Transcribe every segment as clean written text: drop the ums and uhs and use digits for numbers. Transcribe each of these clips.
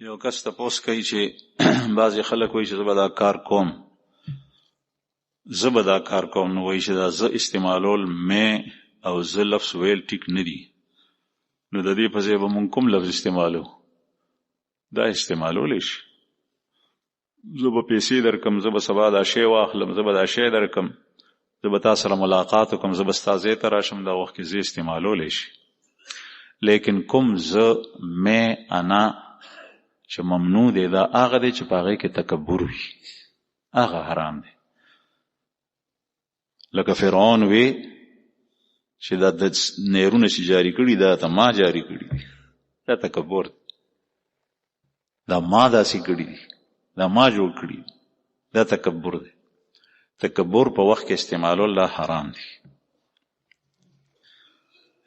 یو کس تپوس کوي چې بعضې خلک وایي چې زه به دا کار کوم نو وایي چې دا زه استعمالول مې او زه لفظ ویل ټیک نه دي، نو د دې په ځای به مونږ کوم لفظ استعمالو؟ دا استعمالولی شي. زه به پیسې درکم، زه به سبا دا شی واخلم، زه به دا شی درکم، زه به تا سره ملاقات وکړم، زه به ستا ځای ته راشم، دا وخت کې زه استعمالولی شي. لیکن کوم زه مې انا چې ممنوع دی دا هغه دی چې په هغې کې تکبر وي، هغه حرام دی. لکه فرعون وی چې دا د نیرونه چې جاری کړي دا ته ما جاری کړي دي، دا تکبر دی. دا ما داسې کړي دي، دا ما جوړ کړي دي، دا تکبر دی. تکبر په وخت کې استعمالول لا حرام دی.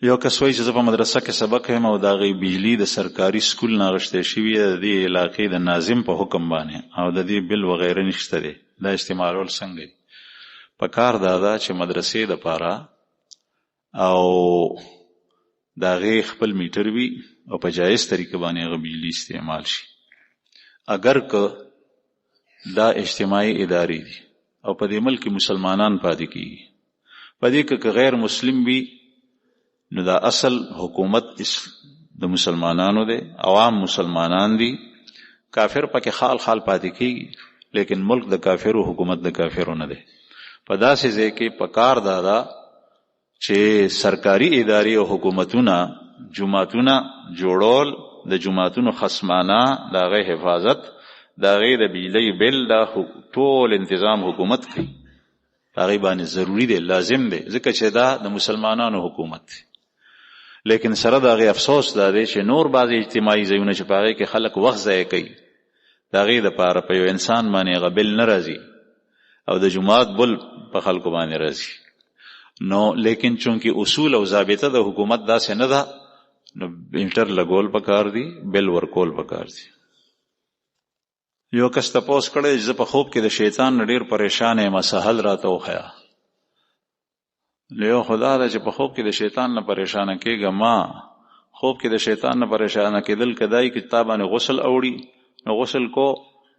یو کس وایي چې زه په مدرسه کې سبق یم او د هغې بجلي د سرکاري سکول نه اغشتی شوي د دې علاقې د ناظم په حکم باندې او د دې بل وغیره نشته دی، دا استعمالول څنګه دی؟ په کار دا ده چې مدرسې دپاره او د هغې خپل میټر وي او په جایز طریقه باندې هغه بجلي استعمال شي. اگر که دا اجتماعي ادارې دي او په دې ملک کې مسلمانان پاتې کېږي، په دې که غیر مسلم وي نو دا اصل حکومت د مسلمانانو دی، عوام مسلمانان دي، کافر پکې خال پاتې کېږي، لیکن ملک د کافرو، حکومت د کافرو نه دی. په داسې ځای کې پکار دا ده چې سرکاري ادارې او حکومتونه جماعتونه جوړول، د جماعتونو خصمانه د هغې حفاظت، د هغې د بجلۍ بل دا ټول انتظام حکومت کوي، هغې باندې ضروري دی، لازم دی، ځکه چې دا د مسلمانانو حکومت دی. لیکن سره د هغې افسوس دا دی چې نور بعضې اجتماعي ځایونه چې په هغې کې خلک وخت ضایع کوي، د هغې دپاره په یو انسان باندې هغه بل نه راځي او د جماعت بل په خلکو باندې راځي. نو لیکن چونکې اصول او ضابطه د حکومت داسې نه ده، نو انټر لګول پکار دي، بل ورکول پکار دي. یو کس تپوس کړی چې زه په خوب کې د شیطان نه ډېر پریشان یم، سهل راته وښیه. یو خدا ده چې په خوب کې د شیطان نه پریشانه کېږه، ما خوب کې د شیطان نه پریشانه کېدل کدای چې تا باندې غسل اوړي، نو غسل کو،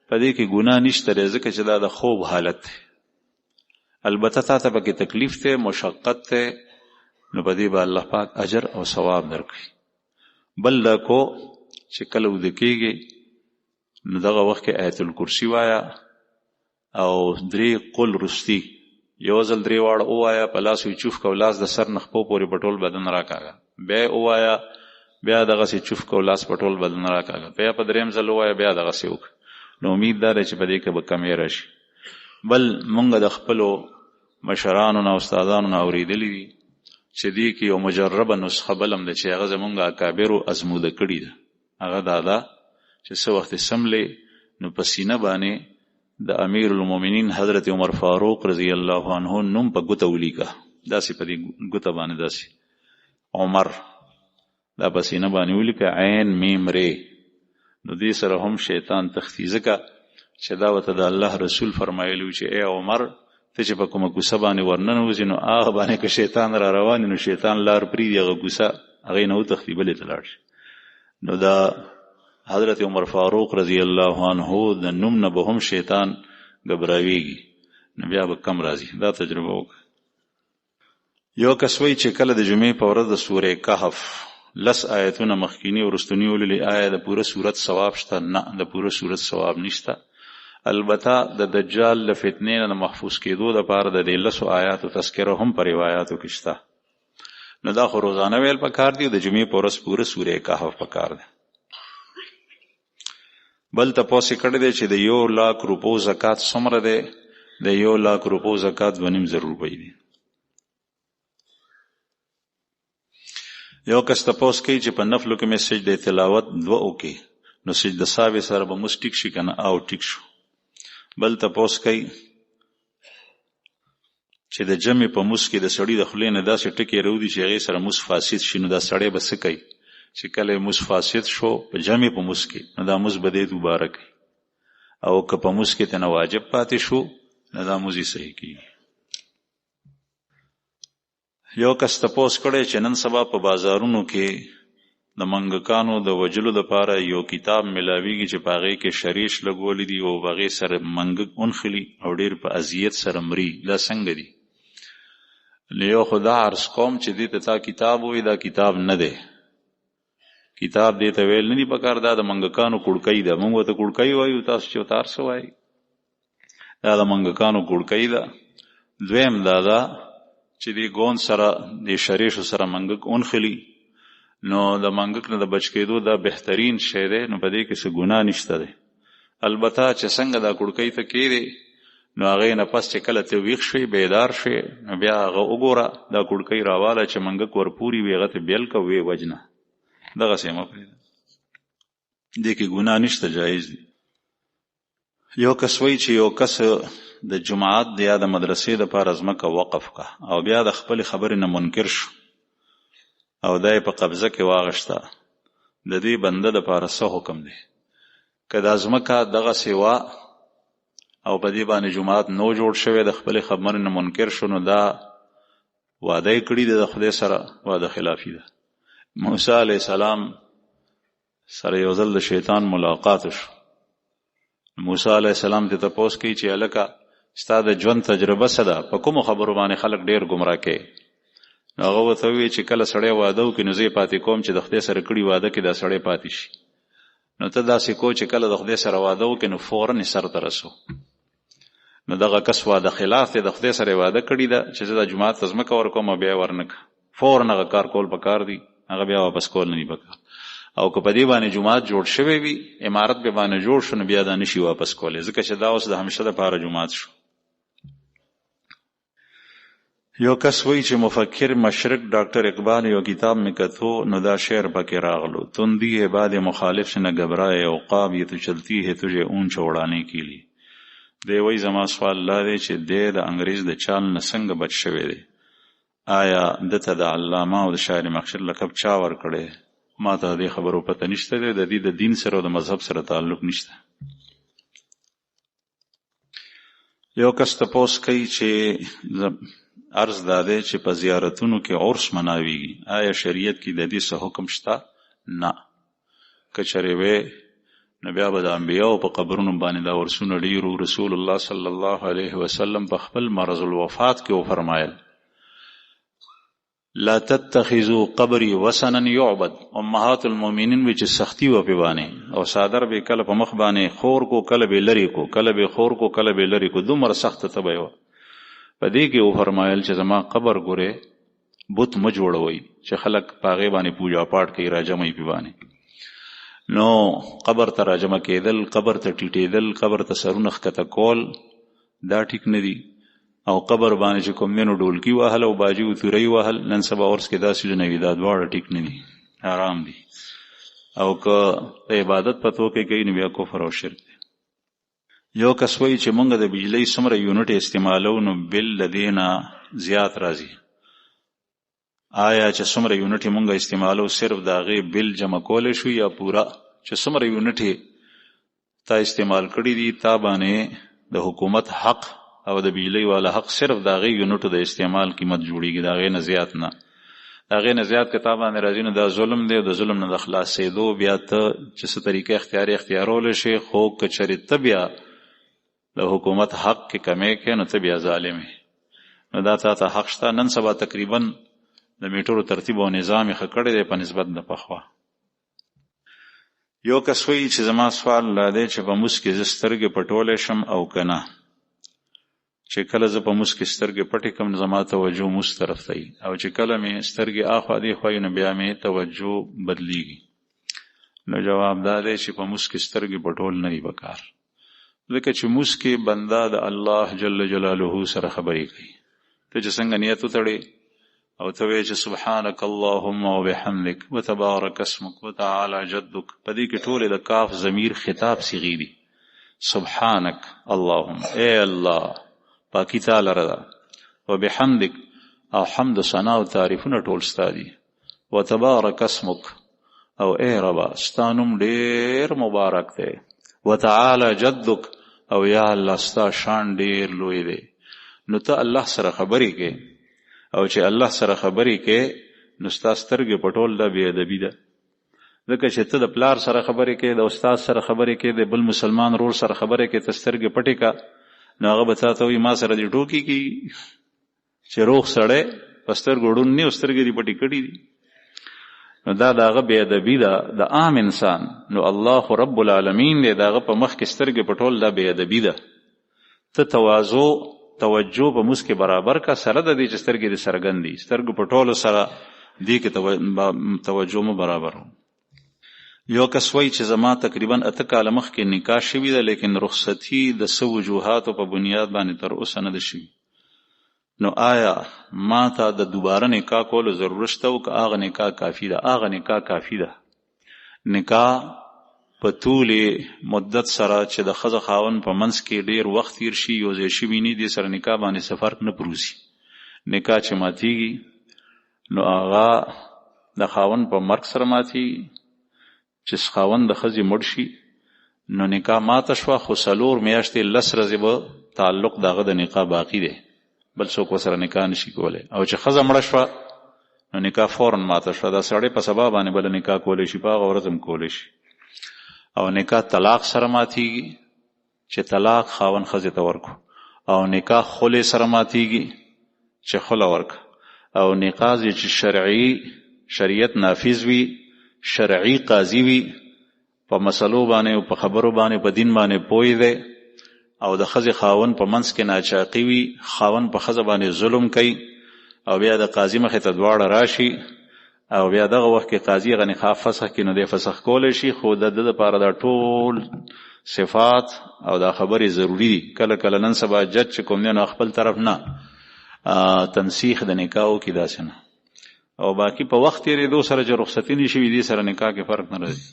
په دې کې ګناه نشته دی، ځکه چې دا د خوب حالت دی. البته تا ته پکې تکلیف دی، مشقت دی، نو په دې به الله پاک اجر او ثواب درکړي. بل دا کو چې کله وده کېږي نو دغه وخت کې آیت الکرسی وایا او 3 قل رستی، یو ځل 3 واړه ووایا، په لاس یې چوف کو، لاس د سر نه خپو پورې په ټول بدن راکاږه، بیا ووایا، بیا دغسې چوف کو، لاس په ټول بدن راکاږه، بیا په 3م ځل ووایا، بیا دغسې وکړه. نو امید دا دی چې په دې کې به کمی راشي. بل مونږ د خپلو مشرانو نه، استادانو نه اورېدلي دي چې دې کې یو مجربه نسخه بل هم ده چې هغه زمونږ اکابرو ازموده کړي ده. هغه دا ده چې څه وخت سملې نو په سینه باندې د امیر المؤمنین حضرت عمر فاروق رضی الله عنه نوم په ګوته ولیکه، داسې په دې ګوته باندې داسې عمر دا په سینه باندې ولیکه، عین میم ری. نو دې سره هم شیطان تختی، ځکه چې دا ورته د الله رسول فرمایلی چې ای عمر ته چې په کومه کوڅه باندې ورننوځې نو هغه باندې که شیطان را روان نو شیطان لار پرېږدي، هغه کوڅه هغې نه وتښتي، بلې ته لاړ شي. نو دا حضرت عمر فاروق رضی الله عنه د نوم نه به هم شیطان ګبراویږي، نو بیا به کم راځي. دا تجربه وکړه. یو کس وایي چې کله د جمعې په ورځ د سورې کهف 10 آیتونه مخکینی او رستنی ولولي، آیا د پوره صورت ثواب شته؟ نه، د پوره صورت ثواب نشته. البته د دجال له فتنې نه د محفوظ کېدو دپاره د دې 10 آیاتو تذکره هم په روایاتو کې شته. نو دا خو روزانه ویل پکار دي، د جمعې په ورځ پوره سورې کهف پکار دی. بل تپوس کړی دی چې د 1,00,000 روپو زکات څومره دی؟ د 1,00,000 روپو زکات 2.5 روپۍ دی. یو کس تپوس کوي چې په نفلو کې مې سجده تلاوت 2 وکړي نو سجده ساوې سره به موږ ټیک شي که نه؟ او ټیک شو. بل تپوس کوي چې د جمع په موس کې د سړي د خولې نه داسې ټکي راوځي چې هغې سره موس فاسد شي، نو دا سړی به څه کوي؟ چې کله موس فاسد شو په جمع په موس کې، نو دا موس به دی دوباره کوي، او که په موس کې ته نه واجب پاتې شو نو دا موس یې صحیح کېږي. یو کس تپوس کړی چې نن سبا په بازارونو کې د منګکانو د وجلو دپاره یو کتاب ملاویږي چې په هغې کې شریش لګولی دي او په هغې سره منګک اونخلي او ډېر په اذیت سره مري. دا څنګه دي؟ یو خو دا عرض کوم چې دې ته تا کتاب وایي، دا کتاب نه دی. کتاب دې ته ویل نه دي پکار، دا د منګکانو کړکۍ ده. موږ ورته کړکۍ وایو، تاسو چې ورته هر څه وایي. دا د منګکانو کړکۍ ده. دویم دا ده چې دې ګوند سره دې شریشو سره منګک اونخلي، نو د منګک نه د بچ کېدو دا بهترین شی دی. نو په دې کې څه ګناه نشته دی. البته چې څنګه دا کړکۍ ته کېدې نو هغې نه پس چې کله ته ویښ شوې بیدار شوې نو بیا هغه وګوره، دا کړکۍ راواله چې منګک ورپورې وي، هغه ته بیل که ویې وجنه. دغسې مه پرېږده، دې کې ګناه نشته، جایز دی. یو کس وایي چې یو کس د جماعت یا د مدرسې دپاره ځمکه وقف که او بیا د خپلې خبرې نه منکر شو او دا یې په قبضه کې واغشته، د دې بنده دپاره څه حکم دی؟ که دا ځمکه دغسې وه او په دې باندې جماعت نو جوړ شوی، د خپلې خبرې نه منکر شو، نو دا وعده یې کړي دی د خدای سره، وعده خلافي ده. موسی علیه السلام سره یو ځل د شیطان ملاقات شو. موسی علیه السلام ته تپوس کوي چې هلکه ستا د ژوند تجربه څه ده؟ په کومو خبرو باندې خلک ډېر ګمراه کوي؟ نو هغه ورته ووایي چې کله سړی واده وکړي نو زه یې پاتې کوم چې د خدای سره کړي واده کې دا سړی پاتې شي. نو ته داسې کو چې کله د خدای سره واده وکړي نو فوراً یې سر ته رسو. نو دغه کس واده خلاف دی، د خدای سره یې واده کړي ده چې زه د جومات ته ځمکه ورکوم او بیا یې ورنکړه. فوراً هغه کار کول پکار دی، هغه بیا واپس کول نه دي پکار. او که په دې باندې جومات جوړ شوی وي، عمارت به باندې جوړ شو، نو بیا دا نشي واپس کولی، ځکه چې دا اوس د همیشه دپاره جومات شو. یو کس وایي چې مفکر مشرق ډاکټر اقبال یو کتاب میں کتو نو دا شعر پکې راغلو، تندی ہے باد مخالف سے نہ گھبرائے عقاب یہ تو چلتی ہے تجھے اونچا اڑانے کے لیے. دی وایي زما سوال لا دی چې دی د انګریز د چال نه څنګه بچ شوی دی؟ آیا دته د علامه او د شاعر مخشر لقب چا ورکړی؟ ما ته دې خبرو پته نشته دی، د دې د دین سره او د مذهب سره تعلق نشته. یو کس تپوس کوي چې عرض دا دی چې په زیارتونو کې عرس مناویږي، آیا شریعت کې د دې څه حکم شته؟ نه. که چېرې وی نو بیا به د انبیاو په قبرونو باندې دا عرسونه ډېرو. رسول الله صلی الله علیه وسلم په خپل مرض الوفات کې وفرمایل لا تتخذوا قبري وثنا يعبد. امهات المؤمنین وی چې سختی و په باندې او صادر به کله په مخ باندې خور کو، کله به لری کو، کله به خور کو، کله به لری کو، دومره سخت تبه و. په دې کې وفرمایل چې زما قبر ګوره بت م جوړوي چې خلک پاغه باندې پوجا پاټ کوي، راجمې پی باندې. نو قبر ته راجمه کېدل، قبر ته ټیټېدل، قبر ته سرونه ښکته کول دا ټیک نه دي. او قبر باندې چې کوم دینو ډولکی وهل او باجی او توري وهل نن سبا اورس کې داسې نه وي، دا دواړه ټیک نه دي، حرام دي. او که عبادت پتو کې کوي نو بیا کفر او شرک دی. یو کس وایي چې مونږ د بجلی څومره یونټ استعمالو نو بل د دې نه زیات راځي. آیا چې څومره یونټ مونږ استعمالو صرف د هغې بل جمع کولی شو یا پوره؟ چې څومره یونټ تا استعمال کړي دي تا باندې د حکومت حق او د بجلی والا حق صرف د هغې یونټو د استعمال قیمت جوړیږي، د هغې نه زیات نه. د هغې نه زیات که تا باندې راځي نو دا ظلم دی. د ظلم نه د خلاصېدو بیا ته چې څه طریقه اختیارولی شي، خو که چېرې ته بیا د حکومت حق کې کمی کې نو ته بیا ظالم یې. نو دا تا ته حق شته. نن سبا تقریبا د میټرو ترتیب او نظام یې ښه کړی دی په نسبت د پخوا. یو کس وایي چې زما سوال لا دی چې په مونځ کې زه سترګې پټولی شم او که نه؟ چې کله زه په مونځ کې سترګې پټې کړم زما توجه مونځ طرف ته وي، او چې کله مې سترګې اخوا دېخوا وي نو بیا مې توجه بدلیږي. نو جواب دا دی چې په مونځ کې سترګې پټول نه دي پکار، ځکه چې مونځ کې بنده د الله جل جلاله سره خبرې کوي. ته چې څنګه نیت وتړې او ته وایې چې سبحانک اللهم وبحمدک وتبارک اسمک وتعالی جدک، په دې کې ټولې د کاف ضمیر خطاب صیغې دي. سبحانک اللهم، اے الله پاکی تعالی رضا، وبحمدک او حمد و ثنا او تعریفونه ټول ستا دي، وتبارک اسمک او اے ربا ستا نوم ډېر مبارک دی، وتعالی جدک او یا الله ستا شان ډېر لوی دی. نو ته الله سره خبرې کې، او چې الله سره خبرې کې نو ستا سترګې پټول دا بې ادبي ده. ځکه چې ته د پلار سره خبرې کې، د استاد سره خبرې کې، د بل مسلمان رور سره خبرې کې، ته سترګې پټې کا، نو هغه به تا ته وایي ما سره دې ټوکې کېږي چې روغ سړی په سترګو ړوند نه او سترګې دې پټې کړي دي. نو دا د هغه بې ادبي ده د عام انسان. نو الله رب العالمین دی د هغه په مخ کې سترګې پټول دا بې ادبي ده. ته تواضع توجه په موږ کې برابر کا، سره د دې چې سترګې دې څرګند دي، سترګو پټولو سره دې کې توجه مو برابر. یو کس وایي چې زما تقریبا 8 کاله مخکې نکاح شوي ده، لیکن رخصتي د څه وجوهاتو په بنیاد باندې تر اوسه نه ده شوي. نو آیا ما ته د دوباره نکاح کولو ضرورت شته او که هغه نکاح کافي ده؟ هغه نکاح کافي ده. نکاح په طولې مدت سره چې د ښځه خاوند په منځ کې ډېر وخت تیر شي، یو ځای شوي نه دي، سره نکاح باندې څه فرق نه پروزي. نکاح چې ماتېږي نو هغه د خاوند په مرګ سره ماتېږي. چې خاوند د ښځې مړ شي نو نکاح ماته شوه، خو 4 میاشتې 10 ورځې به تعلق د هغه د نکاح باقي دی، بل څوک ورسره نکاح نشي کولی. او چې ښځه مړه شوه نو نکاح فوراً ماته شوه. دا سړی په سبا باندې بله نکاح کولی شي، په هغه ورځ هم کولی شي. او نکاح طلاق سره ماتېږي چې طلاق خاوند ښځې ته ورکو، او نکاح خلع سره ماتېږي چې خلع ورکو. او نکاح چې شریعت نافذ وي، شرعي قاضي وي، په مسلو باندې او په خبرو باندې په دین باندې پوه دی، او د ښځې خاوند په منځ کې ناچاقي وي، خاوند په ښځه باندې ظلم کوي، او بیا د قاضي مخې ته دواړه راشي، او بیا دغه وخت کې قاضي هغه نکاح فسخ کړي، نو دی فسخ کولی شي. خو د ده دپاره دا ټول صفات او دا خبرې ضروري دي. کله کله نن سبا جج چې کوم دی نو خپل طرف نه تنسیخ د نکاح وکړي، داسې نه. او باقي په وخت تېرېدو سره چې رخصتي نه شي وي، دې سره نکاح کې فرق نه راځي.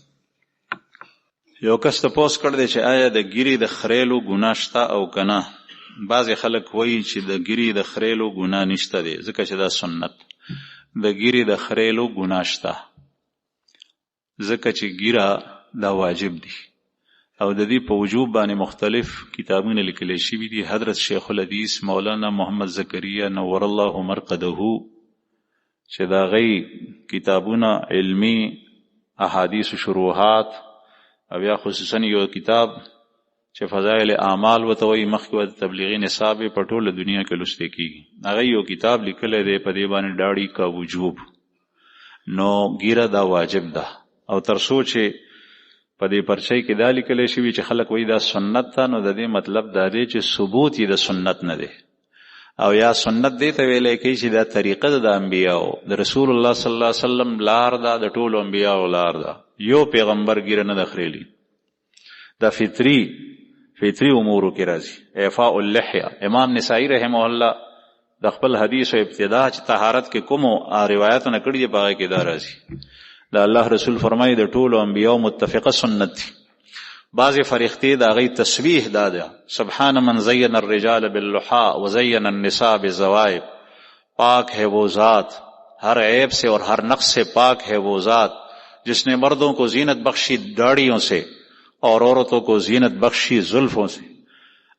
یو کس تپوس کړ دی چې آیا د ګیرې د خریلو ګناه شته او که نه؟ بعضې خلک وایي چې د ګیرې د خریلو ګناه نشته دی، ځکه چې دا سنت. د ګیرې د خریلو ګناه شته، ځکه چې ګیره دا واجب دی، او د دې په وجوب باندې مختلف کتابونه لیکلی شوي دي. حضرت شیخ الحدیث مولانا محمد زکریا نور الله مرقده چې دا غي کتابونه علمی احادیث و شروحات، او یا خصوصا یو کتاب چې فضائل اعمال وته وایي، مخکې د تبلیغي نصاب په ټوله دنیا کې لوستل کېږي. هغه یو کتاب لیکلی دی په دې باندې داړي کا وجوب. نو ګیره دا واجب ده، او تر څو چې په دې پرچۍ کې دا لیکلی شوي چې خلک وایي دا سنت ده، نو د دې مطلب دا دی چې ثبوت یې د سنت نه دی. او یا سنت دی ته ویلی کوي چې دا طریقه ده د انبیاو، د رسول الله صلی الله علیه وسلم لار ده، د ټولو انبیاو لار ده. یو پیغمبر ګیره نه ده خریلی. دا فطری امورو کې راځي. اعفاء اللحیه، امام نسائی رحمه الله د خپل حدیث او ابتدا چې طهارت کې کومو روایتونه کړي دي په هغه کې دا راځي. دا الله رسول فرمایي د ټولو انبیاو متفقه سنت دي. بعض فرښتې د هغې تسبیح دا ده، سبحان من زین الرجال باللحا وزین النساء بالزوائب. پاک ہے وہ ذات، ہر عیب سے اور ہر نقص سے پاک ہے وہ ذات جس نے مردوں کو زینت بخشی داڑیوں سے اور عورتوں کو زینت بخشی زلفوں سے.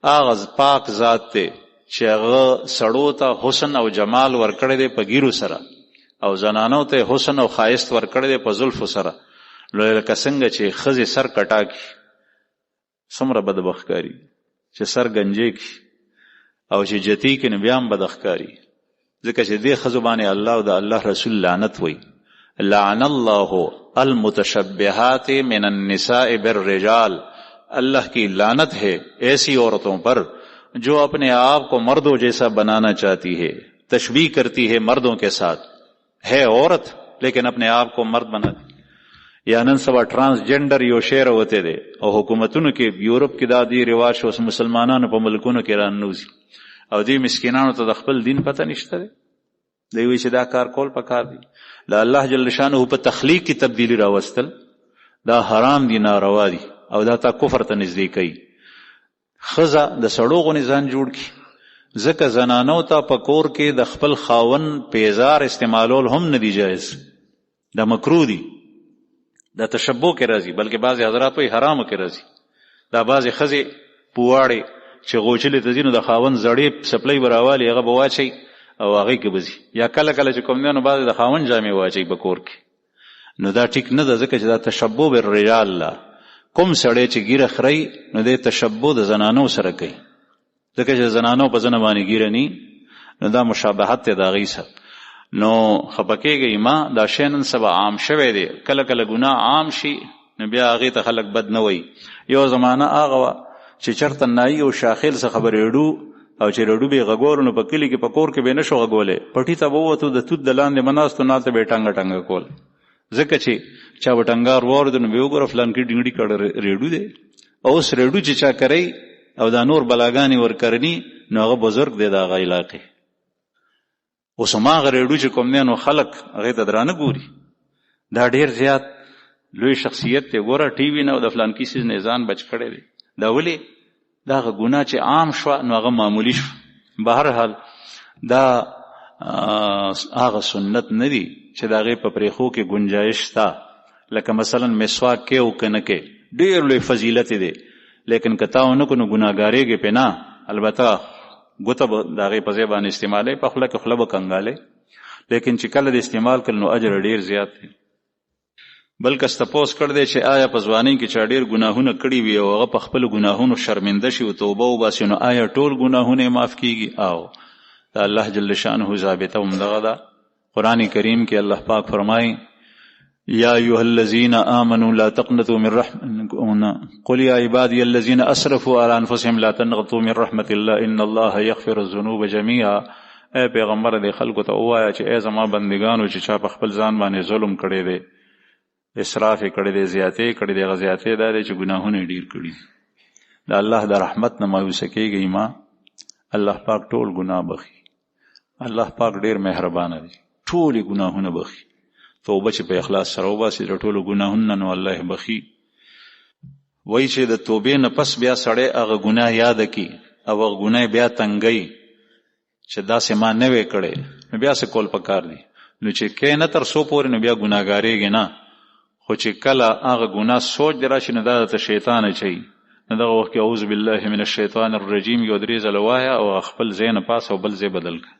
آغاز پاک ذات تے چې هغه سړو ته حسن او جمال ورکړی دی په ګیرو سره، او زنانو ته حسن او ښایست ورکړی دی په زلفو سره. لکه څنګه چې ښځې سر کټا کړي څومره بدبخت ښکاري، چې سر ګنجې کړي او چې جتی کړي نو بیا هم بد ښکاري. ځکه چې دې ښځو باندې الله او د الله رسول لعنت وایي. لعن اللہ المتشبہات من النساء بالرجال، اللہ کی لعنت ہے ایسی عورتوں پر جو اپنے آپ کو مردوں جیسا بنانا چاہتی ہے، تشبیہ کرتی ہے مردوں کے ساتھ، ہے عورت لیکن اپنے آپ کو مرد بناتی. یا نن سبا ټرانسجنډر یو شعر وته دی، او حکومتونو کې یورپ کې دا دی رواج شو، مسلمانانو په ملکونو کې راننوزي، او دې مسکینانو ته د خپل دین پته نشته دی. دی وی چې دا کار کول پکار دی. دا الله جل شانه په تخلیق کې تبدیلی راوستل دا حرام دی، ناروا دی، او دا تا کفر ته نږدې کوي. ښځه د سړو غونې ځان جوړ کړي، ځکه زنانو ته په کور کې د خپل خاوند پیزار استعمالول هم نه دی جایز، دا مکروه دی. دا تشبه کې راځي، بلکې بعضې حضرات وایي حرامو کې راځي. دا بعضې ښځې پواړې چې غوچلې ته ځي نو د خاوند زړې سپلۍ به راوالي، هغه به واچوي او هغې کې به ځي. یا کله کله چې کوم دی نو بعضې د خاوند جامې واچوي په کور کې، نو دا ټیک نه ده، ځکه چې دا تشبه بالرجال لا کوم سړی چې ګیره خوري نو د تشبه د زنانو سره کوي، ځکه چې زنانو په ځنه باندې ګیره نی، نو دا مشابهت دی د هغوی سره. نو خفه کېږئ ما، دا شی نن سبا عام شوی دی، کله کله ګناه عام شي نو بیا هغې ته خلک بد نه وایي. یو زمانه هغه وه چې چېرته نایي او شاخیل څخه به ریډو، او چې ریډو به یې غږولو نو په کلي کې په کور کې به یې نه شو غږولی، پټي ته به ووتو د توت د لاندې به ناست و، نالته به یې ټنګه ټنګه کول، ځکه چې چا به ټنګار واورېدو نو به یې وګوره فلان کې ډنګړي کړه ریډو دی. اوس ریډو چې چا کوي او دا نور بلاګانې ورکرني نو هغه بزرګ دی د هغه علاقې. اوس هماغه ریډو چې کوم دی نو خلک هغې ته درانه ګوري، دا ډېر زیات لوی شخصیت دی. ګوره ټي وي نه او د فلان کیسې نه ځان بچ کړی دی. دا ولې؟ دا هغه ګناه چې عام شوه نو هغه معمولي شو. بهرحال دا هغه سنت نه دی چې د هغې په پرېښو کې ګنجایش شته، لکه مثلا مسواک کې او که نه کې ډېر لوی فضیلت دی، لیکن که تا ونه کړو نو ګناهګارېږې پې نه. البته ګوته به د هغې په ځای باندې استعمالوي، په خوله کې خوله به کنګالئ، لیکن چې کله د استعمال کړل نو اجر ډېر زیات دی. بل کس تپوس کړی دی چې آیا په ځوانۍ کې چا ډېر ګناهونه کړي وي او هغه په خپلو ګناهونو شرمنده شي او توبه وباسي نو آیا ټول ګناهونه یې معاف کېږي؟ او د الله جل شانه ضابطه همدغه ده. قرآن کریم کې الله پاک فرمایي یا ایها الذین آمنوا لا تقنطوا من قل یا عبادی الذین اسرفوا علی انفسهم لا تقنطوا من رحمت الله ان الله یغفر الذنوب جميعا. اے پیغمبر دې خلکو ته ووایه چې ای زما بندگانو چې چا په خپل ځان باندې ظلم کړی دی، اسراف یې کړی دی، زیاتې کړی دی، هغه زیاتې دا دی چې ګناهونه یې ډېر کړي. د الله د رحمت نه مایوسه کېږئ ما، الله پاک ټول ګناه بخي. الله پاک ډېر مهربانه دی، ټول یې ګناهونه بخي. توبه چې په اخلاص سره وباسي د ټولو ګناهونه نو الله یې بخي. وایي چې د توبې نه پس بیا سړی هغه ګناه یاده کړي او هغه ګناه بیا تنګوي چې داسې ما نه وی کړی، نو بیا څه کول پکار دي؟ نو چې کې نه تر څو پورې نو بیا ګناهګارېږي نه، خو چې کله هغه ګناه سوچ دی راشي نو دا درته شیطان اچوي. نو دغه وخت کې اعوذ بالله من الشیطان الرجیم یو درې ځله وایه او خپل ځای نه پاس او بل ځای بدل کړه.